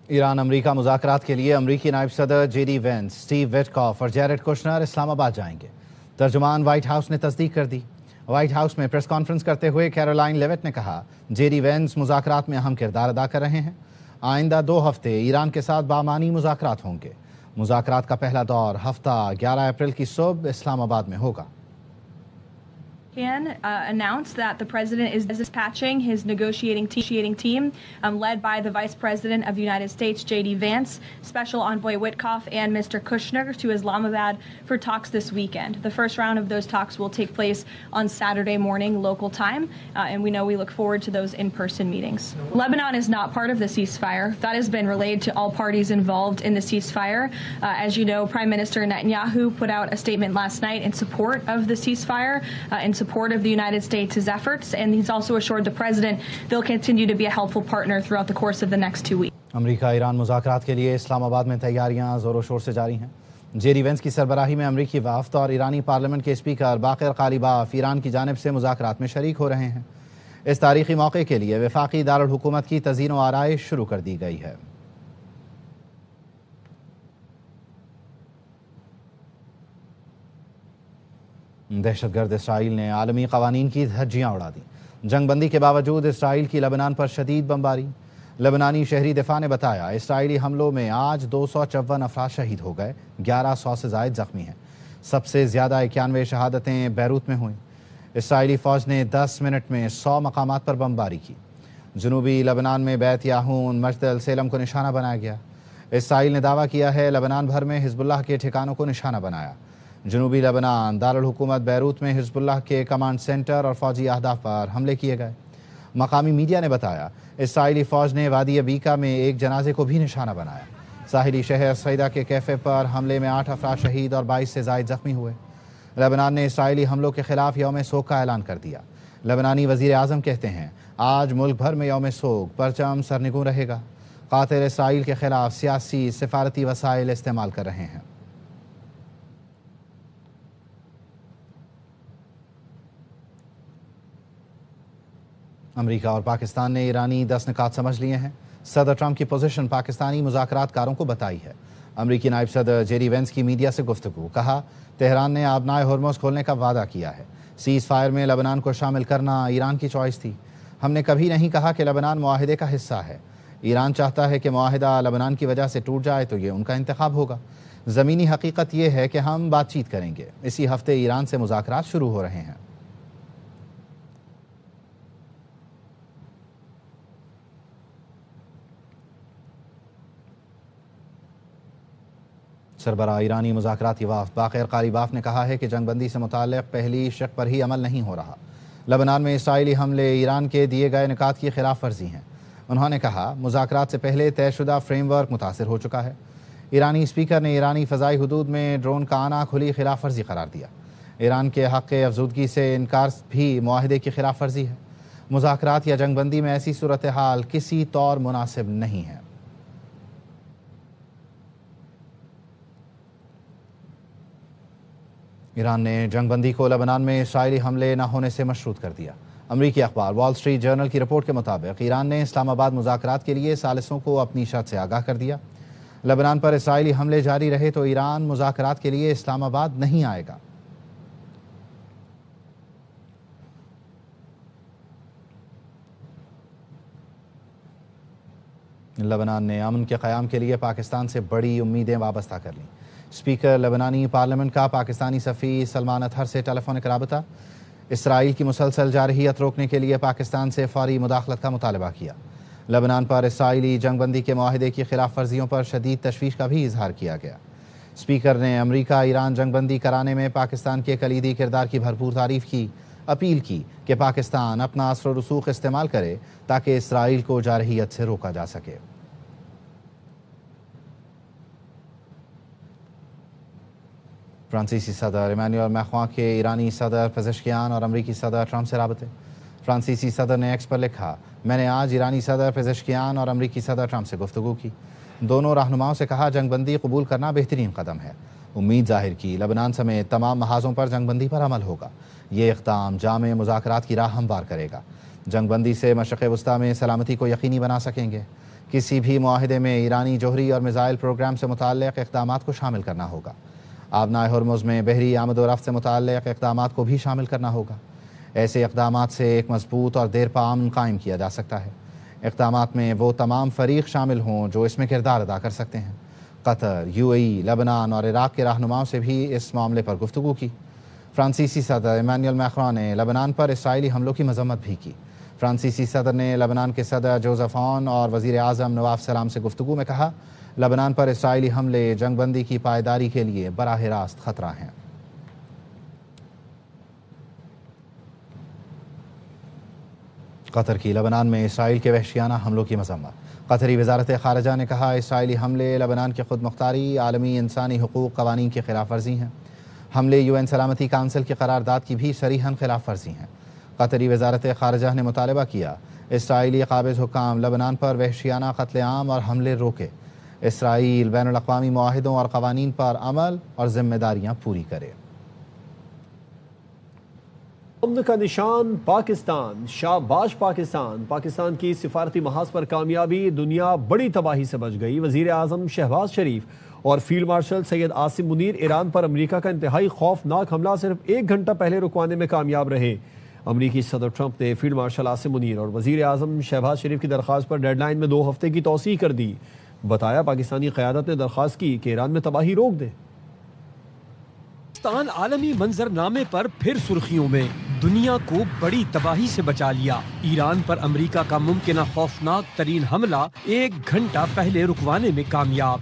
ایران امریکہ مذاکرات کے لیے امریکی نائب صدر جے ڈی وینس، اسٹیو وٹکاف اور جیرڈ کشنر اسلام آباد جائیں گے۔ ترجمان وائٹ ہاؤس نے تصدیق کر دی۔ وائٹ ہاؤس میں پریس کانفرنس کرتے ہوئے کیرولائن لیوٹ نے کہا جے ڈی وینس مذاکرات میں اہم کردار ادا کر رہے ہیں۔ آئندہ 2 ہفتے ایران کے ساتھ بامعنی مذاکرات ہوں گے۔ مذاکرات کا پہلا دور ہفتہ 11 اپریل کی صبح اسلام آباد میں ہوگا۔ Announced that the president is dispatching his negotiating team led by the Vice President of the United States, J.D. Vance, Special Envoy Witkoff, and Mr. Kushner to Islamabad for talks this weekend. The first round of those talks will take place on Saturday morning local time, and we look forward to those in-person meetings. Lebanon is not part of the ceasefire. That has been relayed to all parties involved in the ceasefire. As you know, Prime Minister Netanyahu put out a statement last night in support of the ceasefire, in support of the United States' efforts, and he's also assured the president they'll continue to be a helpful partner throughout the course of the next 2 weeks. امریکہ ایران مذاکرات کے لیے اسلام آباد میں تیاریاں زور و شور سے جاری ہیں۔ جے ڈی وینس کی سربراہی میں امریکی وفد اور ایرانی پارلیمنٹ کے اسپیکر باقر غالیباف ایران کی جانب سے مذاکرات میں شریک ہو رہے ہیں۔ اس تاریخی موقع کے لیے وفاقی دارالحکومت کی تزئین و آرائش شروع کر دی گئی ہے۔ دہشت گرد اسرائیل نے عالمی قوانین کی دھجیاں اڑا دیں۔ جنگ بندی کے باوجود اسرائیل کی لبنان پر شدید بمباری۔ لبنانی شہری دفاع نے بتایا اسرائیلی حملوں میں آج 254 افراد شہید ہو گئے، 1100 سے زائد زخمی ہیں۔ سب سے زیادہ 91 شہادتیں بیروت میں ہوئیں۔ اسرائیلی فوج نے 10 منٹ میں 100 مقامات پر بمباری کی۔ جنوبی لبنان میں بیت یاہون، مسجد السلم کو نشانہ بنایا گیا۔ اسرائیل نے دعویٰ کیا ہے لبنان بھر میں حزب اللہ کے ٹھکانوں کو نشانہ بنایا۔ جنوبی لبنان دارالحکومت بیروت میں حزب اللہ کے کمانڈ سینٹر اور فوجی اہداف پر حملے کیے گئے۔ مقامی میڈیا نے بتایا اسرائیلی فوج نے وادی ابیکا میں ایک جنازے کو بھی نشانہ بنایا۔ ساحلی شہر صیدا کے کیفے پر حملے میں 8 افراد شہید اور 22 سے زائد زخمی ہوئے۔ لبنان نے اسرائیلی حملوں کے خلاف یوم سوگ کا اعلان کر دیا۔ لبنانی وزیر اعظم کہتے ہیں آج ملک بھر میں یوم سوگ پرچم سرنگوں رہے گا۔ قاتل اسرائیل کے خلاف سیاسی سفارتی وسائل استعمال کر رہے ہیں۔ امریکہ اور پاکستان نے ایرانی 10 نکات سمجھ لیے ہیں۔ صدر ٹرمپ کی پوزیشن پاکستانی مذاکرات کاروں کو بتائی ہے۔ امریکی نائب صدر جے ڈی وینس کی میڈیا سے گفتگو، کہا تہران نے آبنائے ہرمز کھولنے کا وعدہ کیا ہے۔ سیز فائر میں لبنان کو شامل کرنا ایران کی چوائس تھی۔ ہم نے کبھی نہیں کہا کہ لبنان معاہدے کا حصہ ہے۔ ایران چاہتا ہے کہ معاہدہ لبنان کی وجہ سے ٹوٹ جائے تو یہ ان کا انتخاب ہوگا۔ زمینی حقیقت یہ ہے کہ ہم بات چیت کریں گے۔ اسی ہفتے ایران سے مذاکرات شروع ہو رہے ہیں۔ سربراہ ایرانی مذاکراتی وفد باقر غالیباف نے کہا ہے کہ جنگ بندی سے متعلق پہلی شق پر ہی عمل نہیں ہو رہا۔ لبنان میں اسرائیلی حملے ایران کے دیے گئے نکات کی خلاف ورزی ہیں۔ انہوں نے کہا مذاکرات سے پہلے طے شدہ فریم ورک متاثر ہو چکا ہے۔ ایرانی اسپیکر نے ایرانی فضائی حدود میں ڈرون کا آنا کھلی خلاف ورزی قرار دیا۔ ایران کے حق افزودگی سے انکار بھی معاہدے کی خلاف ورزی ہے۔ مذاکرات یا جنگ بندی میں ایسی صورتحال کسی طور مناسب نہیں ہے۔ ایران نے جنگ بندی کو لبنان میں اسرائیلی حملے نہ ہونے سے مشروط کر دیا۔ امریکی اخبار وال اسٹریٹ جرنل کی رپورٹ کے مطابق ایران نے اسلام آباد مذاکرات کے لیے ثالثوں کو اپنی شرط سے آگاہ کر دیا۔ لبنان پر اسرائیلی حملے جاری رہے تو ایران مذاکرات کے لیے اسلام آباد نہیں آئے گا۔ لبنان نے امن کے قیام کے لیے پاکستان سے بڑی امیدیں وابستہ کر لیں۔ اسپیکر لبنانی پارلیمنٹ کا پاکستانی سفیر سلمان اطہر سے ٹیلی فونک رابطہ۔ اسرائیل کی مسلسل جارحیت روکنے کے لیے پاکستان سے فوری مداخلت کا مطالبہ کیا۔ لبنان پر اسرائیلی جنگ بندی کے معاہدے کی خلاف ورزیوں پر شدید تشویش کا بھی اظہار کیا گیا۔ اسپیکر نے امریکہ ایران جنگ بندی کرانے میں پاکستان کے کلیدی کردار کی بھرپور تعریف کی۔ اپیل کی کہ پاکستان اپنا اثر و رسوخ استعمال کرے تاکہ اسرائیل کو جارحیت سے روکا جا سکے۔ فرانسیسی صدر ایمانوئل میخواں کے ایرانی صدر پزشکیان اور امریکی صدر ٹرمپ سے رابطے۔ فرانسیسی صدر نے ایکس پر لکھا، میں نے آج ایرانی صدر پزشکیان اور امریکی صدر ٹرمپ سے گفتگو کی۔ دونوں رہنماؤں سے کہا جنگ بندی قبول کرنا بہترین قدم ہے۔ امید ظاہر کی لبنان سمیت تمام محاذوں پر جنگ بندی پر عمل ہوگا۔ یہ اقدام جامع مذاکرات کی راہ ہموار کرے گا۔ جنگ بندی سے مشرق وسطیٰ میں سلامتی کو یقینی بنا سکیں گے۔ کسی بھی معاہدے میں ایرانی جوہری اور میزائل پروگرام سے متعلق اقدامات کو شامل کرنا ہوگا۔ آبنائے ہرمز میں بحری آمد و رفت سے متعلق اقدامات کو بھی شامل کرنا ہوگا۔ ایسے اقدامات سے ایک مضبوط اور دیرپا امن قائم کیا جا سکتا ہے۔ اقدامات میں وہ تمام فریق شامل ہوں جو اس میں کردار ادا کر سکتے ہیں۔ قطر، UAE، لبنان اور عراق کے رہنماؤں سے بھی اس معاملے پر گفتگو کی۔ فرانسیسی صدر ایمانوئل میکرون نے لبنان پر اسرائیلی حملوں کی مذمت بھی کی۔ فرانسیسی صدر نے لبنان کے صدر جوزف عون اور وزیر اعظم نواف سلام سے گفتگو میں کہا، لبنان پر اسرائیلی حملے جنگ بندی کی پائیداری کے لیے براہ راست خطرہ ہیں۔ قطر کی لبنان میں اسرائیل کے وحشیانہ حملوں کی مذمت۔ قطری وزارت خارجہ نے کہا، اسرائیلی حملے لبنان کی خود مختاری، عالمی انسانی حقوق قوانین کی خلاف ورزی ہیں۔ حملے UN سلامتی کونسل کی قرارداد کی بھی صریحاً خلاف ورزی ہیں۔ قطری وزارت خارجہ نے مطالبہ کیا، اسرائیلی قابض حکام لبنان پر وحشیانہ قتل عام اور حملے روکے۔ اسرائیل بین الاقوامی معاہدوں اور قوانین پر عمل اور ذمہ داریاں پوری کرے۔ امن کا نشان پاکستان، شاباش پاکستان۔ پاکستان کی سفارتی محاذ پر کامیابی، دنیا بڑی تباہی سے بچ گئی۔ وزیر اعظم شہباز شریف اور فیلڈ مارشل سید عاصم منیر ایران پر امریکہ کا انتہائی خوفناک حملہ صرف 1 گھنٹہ پہلے رکوانے میں کامیاب رہے۔ امریکی صدر ٹرمپ نے فیلڈ مارشل عاصم منیر اور وزیر اعظم شہباز شریف کی درخواست پر ڈیڈ لائن میں 2 ہفتے کی توسیع کر دی۔ بتایا، پاکستانی قیادت نے درخواست کی کہ ایران میں تباہی روک دے۔ پاکستان عالمی منظر نامے پر پھر سرخیوں میں، دنیا کو بڑی تباہی سے بچا لیا۔ ایران پر امریکہ کا ممکنہ خوفناک ترین حملہ 1 گھنٹہ پہلے رکوانے میں کامیاب۔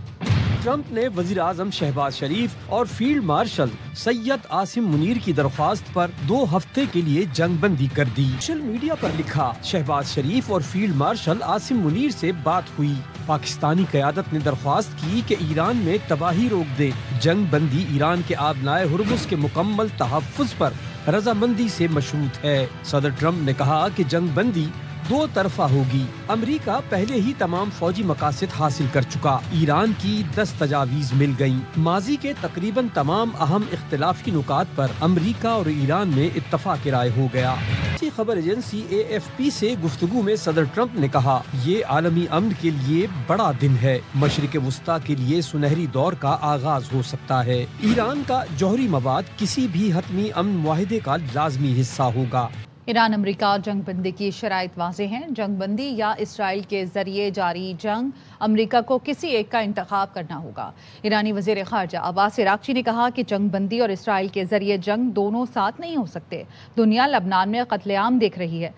ٹرمپ نے وزیر اعظم شہباز شریف اور فیلڈ مارشل سید عاصم منیر کی درخواست پر 2 ہفتے کے لیے جنگ بندی کر دی۔ سوشل میڈیا پر لکھا، شہباز شریف اور فیلڈ مارشل عاصم منیر سے بات ہوئی۔ پاکستانی قیادت نے درخواست کی کہ ایران میں تباہی روک دے۔ جنگ بندی ایران کے آبنائے ہرمز کے مکمل تحفظ پر رضامندی سے مشروط ہے۔ صدر ٹرمپ نے کہا کہ جنگ بندی 2 طرفہ ہوگی۔ امریکہ پہلے ہی تمام فوجی مقاصد حاصل کر چکا۔ ایران کی 10 تجاویز مل گئیں۔ ماضی کے تقریباً تمام اہم اختلافی نکات پر امریکہ اور ایران میں اتفاق رائے ہو گیا۔ خبر ایجنسی AFP سے گفتگو میں صدر ٹرمپ نے کہا، یہ عالمی امن کے لیے بڑا دن ہے۔ مشرق وسطیٰ کے لیے سنہری دور کا آغاز ہو سکتا ہے۔ ایران کا جوہری مواد کسی بھی حتمی امن معاہدے کا لازمی حصہ ہوگا۔ ایران امریکہ جنگ بندی کی شرائط واضح ہیں۔ جنگ بندی یا اسرائیل کے ذریعے جاری جنگ، امریکہ کو کسی ایک کا انتخاب کرنا ہوگا۔ ایرانی وزیر خارجہ عباس عراقچی نے کہا کہ جنگ بندی اور اسرائیل کے ذریعے جنگ دونوں ساتھ نہیں ہو سکتے۔ دنیا لبنان میں قتل عام دیکھ رہی ہے،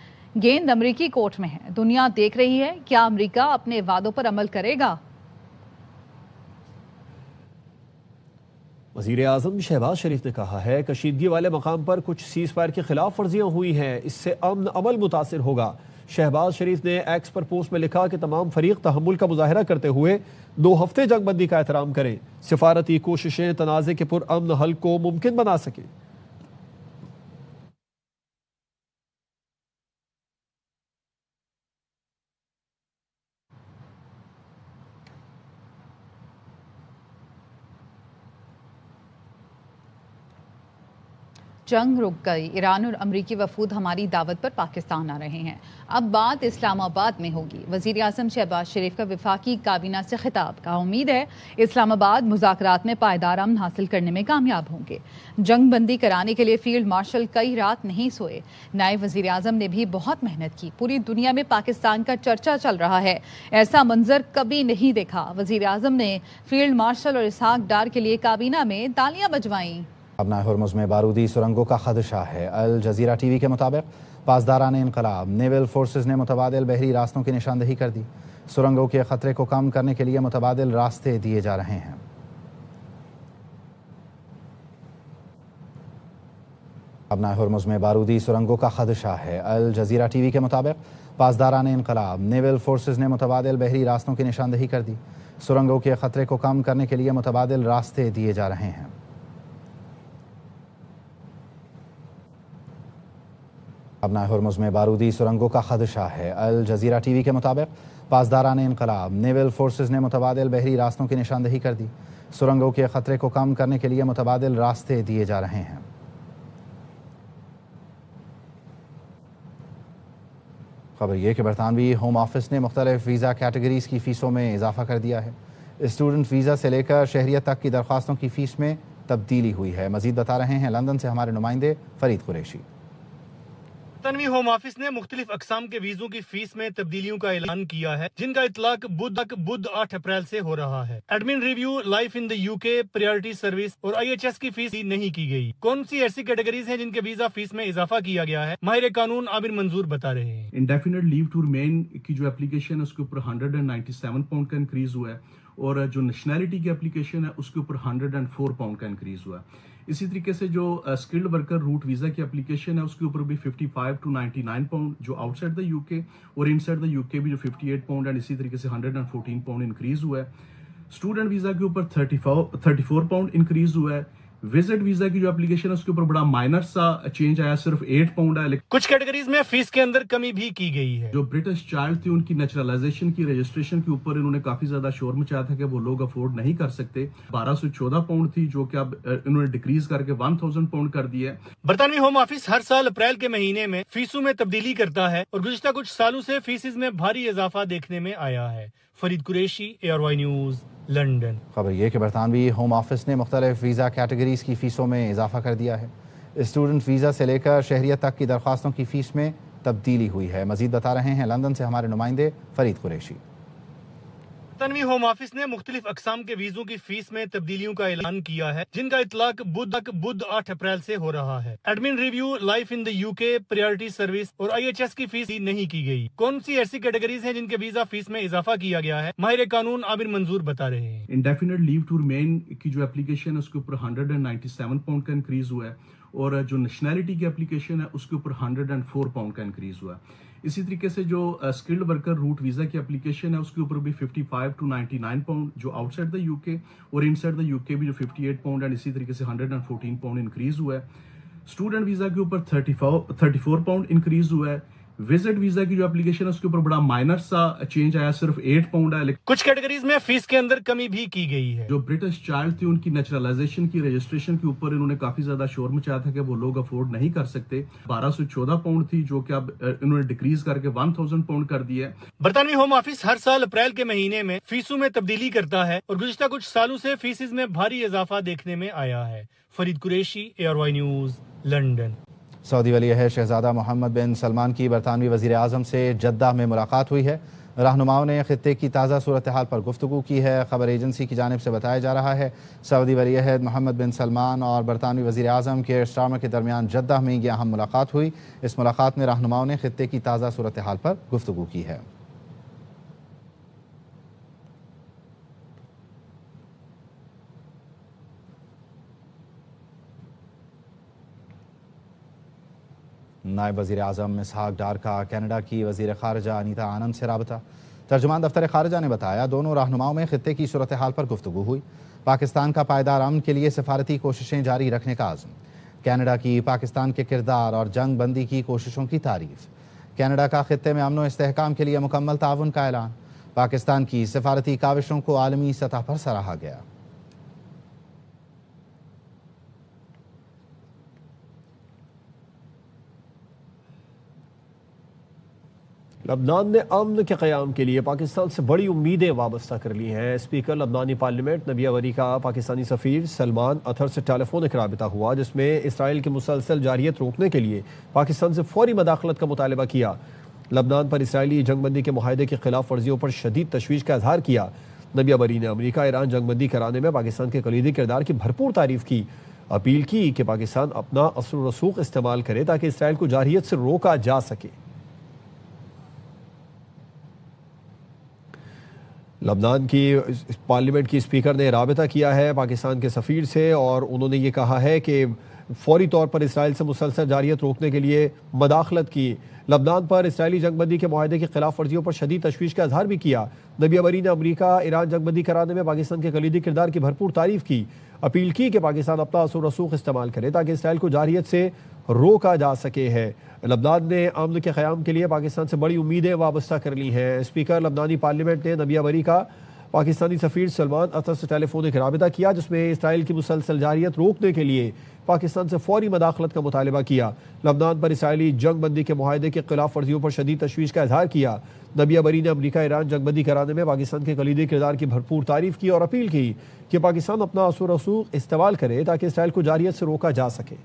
گیند امریکی کورٹ میں ہے۔ دنیا دیکھ رہی ہے، کیا امریکہ اپنے وعدوں پر عمل کرے گا؟ وزیر اعظم شہباز شریف نے کہا ہے، کشیدگی والے مقام پر کچھ سیز فائر کی خلاف ورزیاں ہوئی ہیں، اس سے امن عمل متاثر ہوگا۔ شہباز شریف نے ایکس پر پوسٹ میں لکھا کہ تمام فریق تحمل کا مظاہرہ کرتے ہوئے 2 ہفتے جنگ بندی کا احترام کریں۔ سفارتی کوششیں تنازع کے پرامن حل کو ممکن بنا سکیں۔ جنگ رک گئی، ایران اور امریکی وفود ہماری دعوت پر پاکستان آ رہے ہیں، اب بات اسلام آباد میں ہوگی۔ وزیر اعظم شہباز شریف کا وفاقی کابینہ سے خطاب کا، امید ہے اسلام آباد مذاکرات میں پائیدار امن حاصل کرنے میں کامیاب ہوں گے۔ جنگ بندی کرانے کے لیے فیلڈ مارشل کئی رات نہیں سوئے۔ نائب وزیر اعظم نے بھی بہت محنت کی۔ پوری دنیا میں پاکستان کا چرچا چل رہا ہے، ایسا منظر کبھی نہیں دیکھا۔ وزیر اعظم نے فیلڈ مارشل اور اسحاق ڈار کے لیے کابینہ میں تالیاں بجوائیں۔ آبنائے ہرمز میں بارودی سرنگوں کا خدشہ ہے۔ الجزیرہ ٹی وی کے مطابق پاسداران انقلاب نیول فورسز نے متبادل بحری راستوں کی نشاندہی کر دی۔ سرنگوں کے خطرے کو کم کرنے کے لیے متبادل راستے دیے جا رہے ہیں۔ آبنائے ہرمز میں بارودی سرنگوں کا خدشہ ہے۔ الجزیرہ ٹی وی کے مطابق پاسداران انقلاب نیول فورسز نے متبادل بحری راستوں کی نشاندہی کر دی۔ سرنگوں کے خطرے کو کم کرنے کے لیے متبادل راستے دیے جا رہے ہیں۔ آبنائے ہرمز میں بارودی سرنگوں کا خدشہ ہے۔ الجزیرہ ٹی وی کے مطابق پاسداران انقلاب نیول فورسز نے متبادل بحری راستوں کی نشاندہی کر دی۔ سرنگوں کے خطرے کو کم کرنے کے لیے متبادل راستے دیے جا رہے ہیں۔ خبر یہ کہ برطانوی ہوم آفس نے مختلف ویزا کیٹیگریز کی فیسوں میں اضافہ کر دیا ہے۔ اسٹوڈنٹ ویزا سے لے کر شہریت تک کی درخواستوں کی فیس میں تبدیلی ہوئی ہے۔ مزید بتا رہے ہیں لندن سے ہمارے نمائندے فرید قریشی۔ برطانوی ہوم آفس نے مختلف اقسام کے ویزوں کی فیس میں تبدیلیوں کا اعلان کیا ہے، جن کا اطلاق بدھ 8 اپریل سے ہو رہا ہے۔ ایڈمن ریویو، لائف ان دی UK، پریورٹی سروس اور IHS کی فیس نہیں کی گئی۔ کون سی ایسی کیٹیگریز ہیں جن کے ویزا فیس میں اضافہ کیا گیا ہے، ماہر قانون عابر منظور بتا رہے ہیں۔ انڈیفینٹ لیو ٹو ریمین کی جو اپلیکیشن ہے اس کے اوپر 197 پاؤنڈ کا انکریز ہوا ہے، اور جو نیشنلٹی کی اپلیکیشن ہے اس کے اوپر 104 پاؤنڈ کا انکریز ہوا ہے۔ اسی طریقے سے جو اسکلڈ ورکر روٹ ویزا کی اپلیکیشن ہے اس کے اوپر بھی 55 to 99 پاؤنڈ جو آؤٹ سائڈ دا UK، اور ان سائڈ دا UK بھی جو 58 پاؤنڈ ہے، اسی طریقے سے 114 پاؤنڈ انکریز ہوا ہے۔ اسٹوڈنٹ ویزا کے اوپر 34 پاؤنڈ انکریز ہوا ہے۔ وزٹ ویزا کی جو اپلیکیشن ہے اس کے اوپر بڑا مائنر سا چینج آیا، صرف 8 پاؤنڈ ہے۔ کچھ کیٹیگریز میں فیس کے اندر کمی بھی کی گئی ہے۔ جو برٹش چائلڈ تھی ان کی نیچرلائزیشن کی رجسٹریشن کے اوپر انہوں نے کافی زیادہ شور مچایا تھا کہ وہ لوگ افورڈ نہیں کر سکتے۔ 1214 پاؤنڈ تھی جو کہ اب انہوں نے ڈیکریز کر کے 1000 پاؤنڈ کر دی ہے۔ برطانوی ہوم آفس ہر سال اپریل کے مہینے میں فیسوں میں تبدیلی کرتا ہے، اور گزشتہ کچھ سالوں سے فیسز میں بھاری اضافہ دیکھنے میں آیا ہے۔ Farid Qureshi, ARY News, London. خبر یہ کہ برطانوی ہوم آفس نے مختلف ویزا کیٹیگریز کی فیسوں میں اضافہ کر دیا ہے۔ اسٹوڈنٹ ویزا سے لے کر شہریت تک کی درخواستوں کی فیس میں تبدیلی ہوئی ہے۔ مزید بتا رہے ہیں لندن سے ہمارے نمائندے فرید قریشی۔ برطانوی ہوم آفس نے مختلف اقسام کے ویزوں کی فیس میں تبدیلیوں کا اعلان کیا ہے، جن کا اطلاق بدھ 8 اپریل سے ہو رہا ہے۔ ایڈمن ریویو، لائف ان دی UK، پریورٹی سروس اور IHS کی فیس نہیں کی گئی۔ کون سی ایسی کیٹیگریز ہیں جن کے ویزا فیس میں اضافہ کیا گیا ہے، ماہر قانون عابر منظور بتا رہے ہیں۔ انڈیفینٹ لیو ٹو ریمین کی جو اپلیکیشن ہے اس کے اوپر 197 پاؤنڈ کا انکریز ہوا ہے، اور جو نیشنلٹی کی اپلیکیشن ہے اس کے اوپر 104 پاؤنڈ کا انکریز ہوا ہے۔ اسی طریقے سے جو اسکلڈ ورکر روٹ ویزا کی اپلیکیشن ہے اس کے اوپر بھی 55 to 99 پاؤنڈ جو آؤٹ سائڈ دا UK، اور ان سائڈ دا UK بھی جو 58 پاؤنڈ ہے، اسی طریقے سے 114 پاؤنڈ انکریز ہوا ہے۔ اسٹوڈنٹ ویزا کے اوپر 34 پاؤنڈ انکریز ہوا ہے۔ وزٹ ویزا کی جو اپلیکیشن ہے اس کے اوپر بڑا مائنر سا چینج آیا، صرف 8 پاؤنڈ ہے۔ کچھ کیٹیگریز میں فیس کے اندر کمی بھی کی گئی ہے۔ جو برٹش چائلڈ تھی ان کی نیچرلائزیشن کی رجسٹریشن کے اوپر انہوں نے کافی زیادہ شور مچایا تھا کہ وہ لوگ افورڈ نہیں کر سکتے۔ 1214 پاؤنڈ تھی جو کہ اب انہوں نے ڈیکریز کر کے 1000 پاؤنڈ کر دی ہے۔ برطانوی ہوم آفس ہر سال اپریل کے مہینے میں فیسوں میں تبدیلی کرتا ہے، اور گزشتہ کچھ سالوں سے فیسز میں بھاری اضافہ دیکھنے میں آیا ہے۔ Farid Qureshi, ARY News, London. سعودی ولی عہد شہزادہ محمد بن سلمان کی برطانوی وزیر اعظم سے جدہ میں ملاقات ہوئی ہے۔ رہنماؤں نے خطے کی تازہ صورتحال پر گفتگو کی ہے۔ خبر ایجنسی کی جانب سے بتایا جا رہا ہے سعودی ولی عہد محمد بن سلمان اور برطانوی وزیر اعظم کیئر سٹارمر کے درمیان جدہ میں یہ اہم ملاقات ہوئی۔ اس ملاقات میں رہنماؤں نے خطے کی تازہ صورتحال پر گفتگو کی ہے۔ نائب وزیر اعظم اسحاق ڈار کا کینیڈا کی وزیر خارجہ انیتا آنند سے رابطہ۔ ترجمان دفتر خارجہ نے بتایا دونوں رہنماؤں میں خطے کی صورتحال پر گفتگو ہوئی۔ پاکستان کا پائیدار امن کے لیے سفارتی کوششیں جاری رکھنے کا عزم۔ کینیڈا کی پاکستان کے کردار اور جنگ بندی کی کوششوں کی تعریف۔ کینیڈا کا خطے میں امن و استحکام کے لیے مکمل تعاون کا اعلان۔ پاکستان کی سفارتی کاوشوں کو عالمی سطح پر سراہا گیا۔ لبنان نے امن کے قیام کے لیے پاکستان سے بڑی امیدیں وابستہ کر لی ہیں۔ اسپیکر لبنانی پارلیمنٹ نبی وری کا پاکستانی سفیر سلمان اطہر سے ٹیلی فونک رابطہ ہوا، جس میں اسرائیل کی مسلسل جارحیت روکنے کے لیے پاکستان سے فوری مداخلت کا مطالبہ کیا۔ لبنان پر اسرائیلی جنگ بندی کے معاہدے کی خلاف ورزیوں پر شدید تشویش کا اظہار کیا۔ نبی وری نے امریکہ ایران جنگ بندی کرانے میں پاکستان کے کلیدی کردار کی بھرپور تعریف کی۔ اپیل کی کہ پاکستان اپنا اثر و رسوخ استعمال کرے تاکہ اسرائیل کو جارحیت سے روکا جا سکے۔ لبنان کی پارلیمنٹ کی اسپیکر نے رابطہ کیا ہے پاکستان کے سفیر سے، اور انہوں نے یہ کہا ہے کہ فوری طور پر اسرائیل سے مسلسل جارحیت روکنے کے لیے مداخلت کی۔ لبنان پر اسرائیلی جنگ بندی کے معاہدے کی خلاف ورزیوں پر شدید تشویش کا اظہار بھی کیا۔ نبی وری نے امریکہ ایران جنگ بندی کرانے میں پاکستان کے کلیدی کردار کی بھرپور تعریف کی۔ اپیل کی کہ پاکستان اپنا اثر و رسوخ استعمال کرے تاکہ اسرائیل کو جارحیت سے روکا جا سکے ہے۔ لبنان نے امن کے قیام کے لیے پاکستان سے بڑی امیدیں وابستہ کر لی ہیں۔ اسپیکر لبنانی پارلیمنٹ نے نبی وری کا پاکستانی سفیر سلمان اطہر سے ٹیلی فونک رابطہ کیا، جس میں اسرائیل کی مسلسل جارحیت روکنے کے لیے پاکستان سے فوری مداخلت کا مطالبہ کیا۔ لبنان پر اسرائیلی جنگ بندی کے معاہدے کے خلاف ورزیوں پر شدید تشویش کا اظہار کیا۔ نبیہ بری نے امریکہ ایران جنگ بندی کرانے میں پاکستان کے کلیدی کردار کی بھرپور تعریف کی اور اپیل کی کہ پاکستان اپنا اثر و رسوخ استعمال کرے تاکہ اسرائیل کو جارحیت سے روکا جا سکے۔